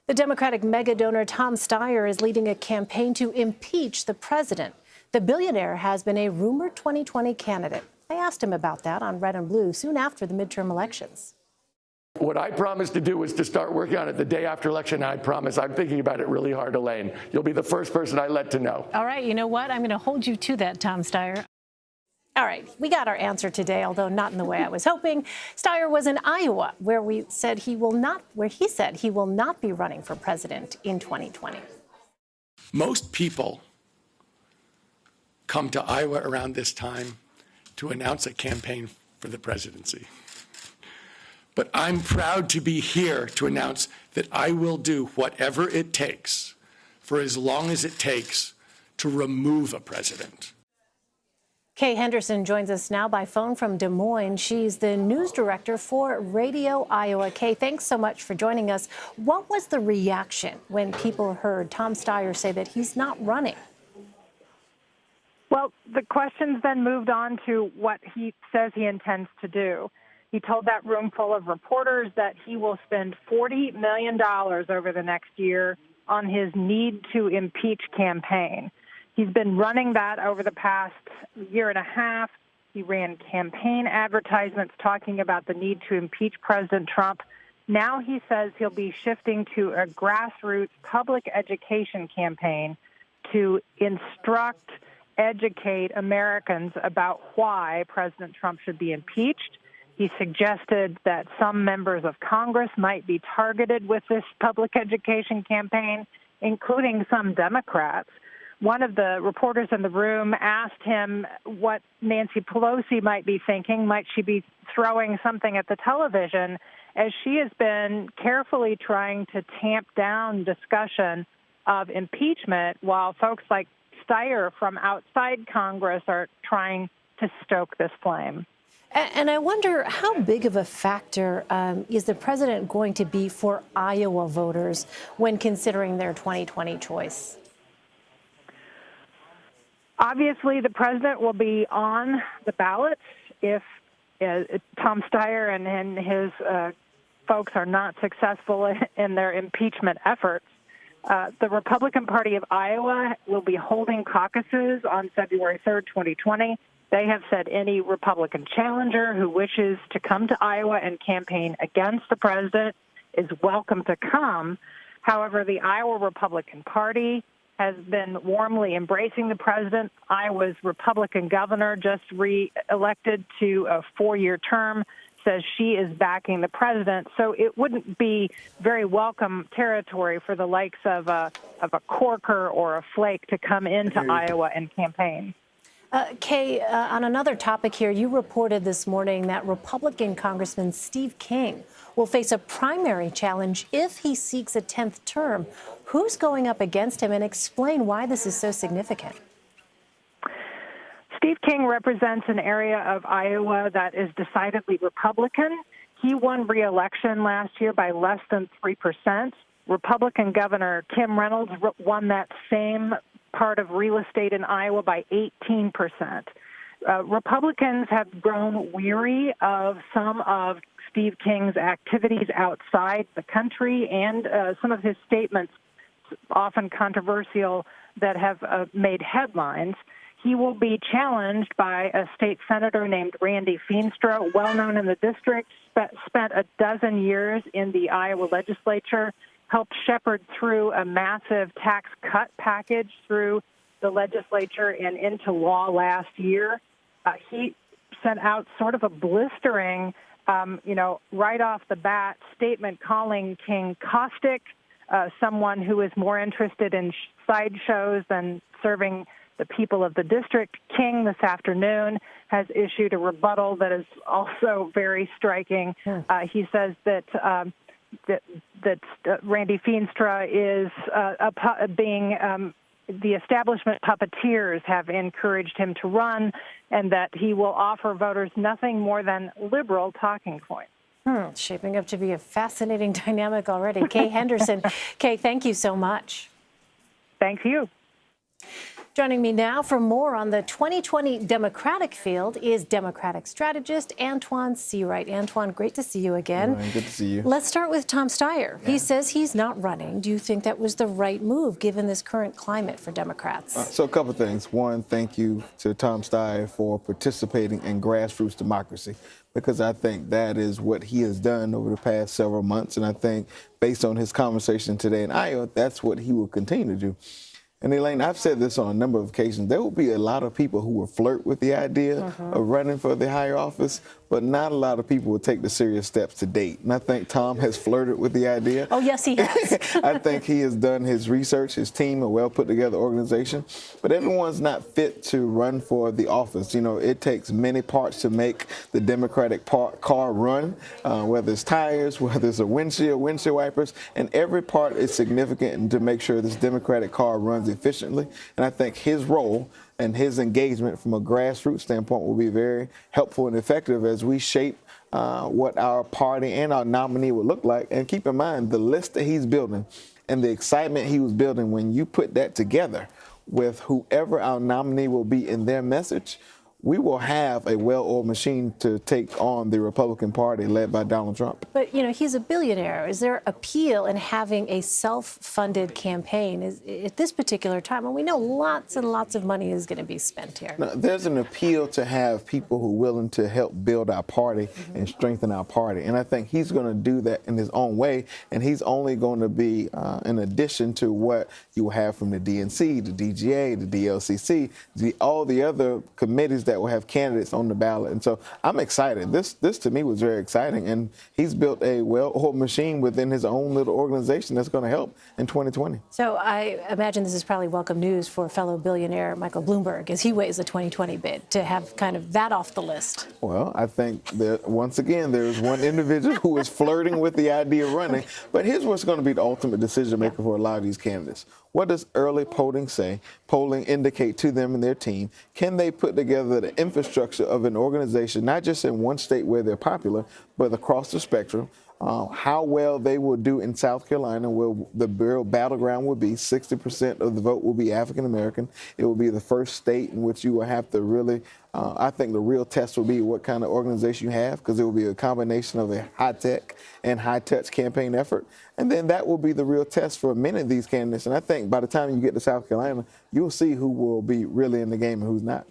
The Democratic mega donor Tom Steyer is leading a campaign to impeach the president. The billionaire has been a rumored 2020 candidate. I asked him about that on Red and Blue soon after the midterm elections. What I promised to do was to start working on it the day after election. I promise I'm thinking about it really hard, Elaine. You'll be the first person I let to know. All right, you know what? I'm going to hold you to that, Tom Steyer. All right, we got our answer today, although not in the way I was hoping. Steyer was in Iowa, where he said he will not be running for president in 2020. Most people come to Iowa around this time to announce a campaign for the presidency. But I'm proud to be here to announce that I will do whatever it takes, for as long as it takes, to remove a president. Kay Henderson joins us now by phone from Des Moines. She's the news director for Radio Iowa. Kay, thanks so much for joining us. What was the reaction when people heard Tom Steyer say that he's not running? Well, the question's then moved on to what he says he intends to do. He told that room full of reporters that he will spend $40 million over the next year on his need to impeach campaign. He's been running that over the past year and a half. He ran campaign advertisements talking about the need to impeach President Trump. Now he says he'll be shifting to a grassroots public education campaign to instruct, educate Americans about why President Trump should be impeached. He suggested that some members of Congress might be targeted with this public education campaign, including some Democrats. One of the reporters in the room asked him what Nancy Pelosi might be thinking. Might she be throwing something at the television, as she has been carefully trying to tamp down discussion of impeachment, while folks like Steyer from outside Congress are trying to stoke this flame. And I wonder, how big of a factor is the president going to be for Iowa voters when considering their 2020 choice? Obviously, the president will be on the ballot if Tom Steyer and his folks are not successful in their impeachment efforts. The Republican Party of Iowa will be holding caucuses on February 3rd, 2020. They have said any Republican challenger who wishes to come to Iowa and campaign against the president is welcome to come. However, the Iowa Republican Party has been warmly embracing the president. Iowa's Republican governor, just re-elected to a 4-year term, says she is backing the president. So it wouldn't be very welcome territory for the likes of a Corker or a Flake to come into Iowa and campaign. Kay, on another topic here, you reported this morning that Republican Congressman Steve King will face a primary challenge if he seeks a 10th term. Who's going up against him, and explain why this is so significant? Steve King represents an area of Iowa that is decidedly Republican. He won re-election last year by less than 3%. Republican Governor Kim Reynolds won that same part of real estate in Iowa by 18%. Republicans have grown weary of some of Steve King's activities outside the country and some of his statements, often controversial, that have made headlines. He will be challenged by a state senator named Randy Feenstra, well known in the district, spent a dozen years in the Iowa legislature, helped shepherd through a massive tax cut package through the legislature and into law last year. He sent out sort of a blistering, right off the bat statement calling King caustic, someone who is more interested in sideshows than serving the people of the district. King this afternoon has issued a rebuttal that is also very striking. He says that Randy Feenstra is the establishment puppeteers have encouraged him to run, and that he will offer voters nothing more than liberal talking points. Shaping up to be a fascinating dynamic already. Kay Henderson. Kay, thank you so much. Thank you. Joining me now for more on the 2020 Democratic field is Democratic strategist Antoine Seawright. Antoine, great to see you again. Good to see you. Let's start with Tom Steyer. He says he's not running. Do you think that was the right move given this current climate for Democrats? So a couple of things. One, thank you to Tom Steyer for participating in grassroots democracy, because I think that is what he has done over the past several months. And I think based on his conversation today in Iowa, that's what he will continue to do. And Elaine, I've said this on a number of occasions. There will be a lot of people who will flirt with the idea of running for the higher office, but not a lot of people will take the serious steps to date. And I think Tom has flirted with the idea. Oh, yes, he has. I think he has done his research, his team, a well put together organization, but everyone's not fit to run for the office. You know, it takes many parts to make the Democratic car run, whether it's tires, whether it's a windshield wipers, and every part is significant to make sure this Democratic car runs efficiently. And I think his role and his engagement from a grassroots standpoint will be very helpful and effective as we shape what our party and our nominee will look like. And keep in mind, the list that he's building and the excitement he was building, when you put that together with whoever our nominee will be in their message, we will have a well-oiled machine to take on the Republican Party led by Donald Trump. But, you know, he's a billionaire. Is there appeal in having a self-funded campaign at this particular time? And we know lots and lots of money is going to be spent here. Now, there's an appeal to have people who are willing to help build our party and strengthen our party. And I think he's going to do that in his own way. And he's only going to be in addition to what you will have from the DNC, the DGA, the DLCC, all the other committees that will have candidates on the ballot. And so I'm excited. This to me was very exciting. And he's built a well-oiled machine within his own little organization that's going to help in 2020. So I imagine this is probably welcome news for fellow billionaire Michael Bloomberg as he weighs the 2020 bid, to have kind of that off the list. Well, I think that once again, there's one individual who is flirting with the idea of running. But here's what's going to be the ultimate decision maker for a lot of these candidates. What does early polling say? Polling indicate to them and their team. Can they put together the infrastructure of an organization, not just in one state where they're popular, but across the spectrum? How well they will do in South Carolina, where the real battleground will be. 60% of the vote will be African American. It will be the first state in which you will have to really, I think the real test will be what kind of organization you have, because it will be a combination of a high-tech and high-touch campaign effort. And then that will be the real test for many of these candidates. And I think by the time you get to South Carolina, you'll see who will be really in the game and who's not.